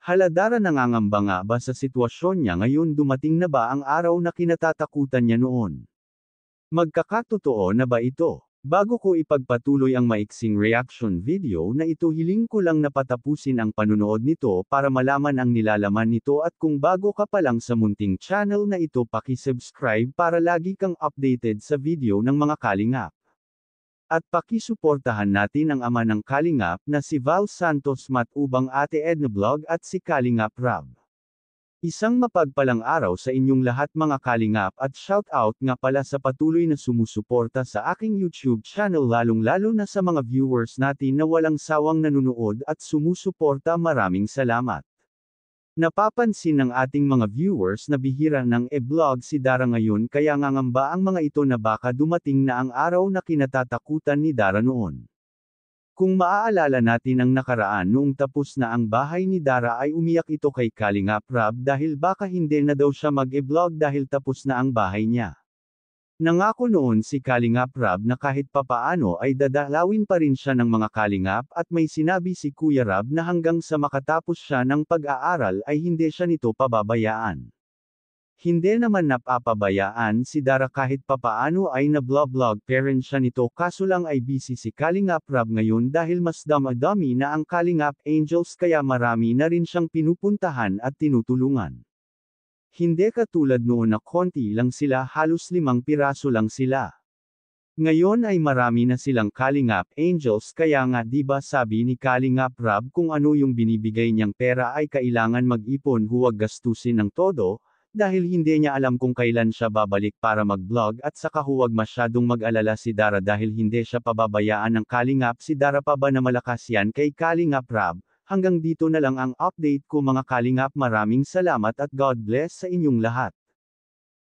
Hala Dara, nangangamba nga ba sa sitwasyon niya ngayon? Dumating na ba ang araw na kinatatakutan niya noon? Magkakatotoo na ba ito? Bago ko ipagpatuloy ang maiksing reaction video na ito, hiling ko lang na patapusin ang panunood nito para malaman ang nilalaman nito, at kung bago ka pa lang sa munting channel na ito, paki-subscribe para lagi kang updated sa video ng mga kalingap. At pakisuportahan natin ang ama ng kalingap na si Val Santos Matubang, Ate Edna Vlog at si Kalingap Rab. Isang mapagpalang araw sa inyong lahat mga kalingap, at shout out nga pala sa patuloy na sumusuporta sa aking YouTube channel, lalong-lalo na sa mga viewers natin na walang sawang nanunood at sumusuporta. Maraming salamat. Napapansin ng ating mga viewers na bihira ng e-vlog si Dara ngayon, kaya ngangamba ang mga ito na baka dumating na ang araw na kinatatakutan ni Dara noon. Kung maaalala natin ang nakaraan, noong tapos na ang bahay ni Dara ay umiyak ito kay Kalingap Rab dahil baka hindi na daw siya mag-e-vlog dahil tapos na ang bahay niya. Nangako noon si Kalingap Rab na kahit papaano ay dadalawin pa rin siya ng mga kalingap, at may sinabi si Kuya Rab na hanggang sa makatapos siya ng pag-aaral ay hindi siya nito pababayaan. Hindi naman napapabayaan si Dara, kahit papaano ay na-vlog pa rin siya nito, kaso lang ay busy si Kalingap Rab ngayon dahil mas damadami na ang Kalingap Angels, kaya marami na rin siyang pinupuntahan at tinutulungan. Hindi katulad noon na konti lang sila, halos 5 piraso lang sila. Ngayon ay marami na silang Kalingap Angels, kaya nga 'di ba sabi ni Kalingap Rab, kung ano yung binibigay niyang pera ay kailangan mag-ipon, huwag gastusin ng todo. Dahil hindi niya alam kung kailan siya babalik para mag-vlog, at saka huwag masyadong mag-alala si Dara dahil hindi siya pababayaan ng kalingap. Si Dara pa ba na malakas yan kay Kalingap Rab? Hanggang dito na lang ang update ko mga kalingap. Maraming salamat at God bless sa inyong lahat.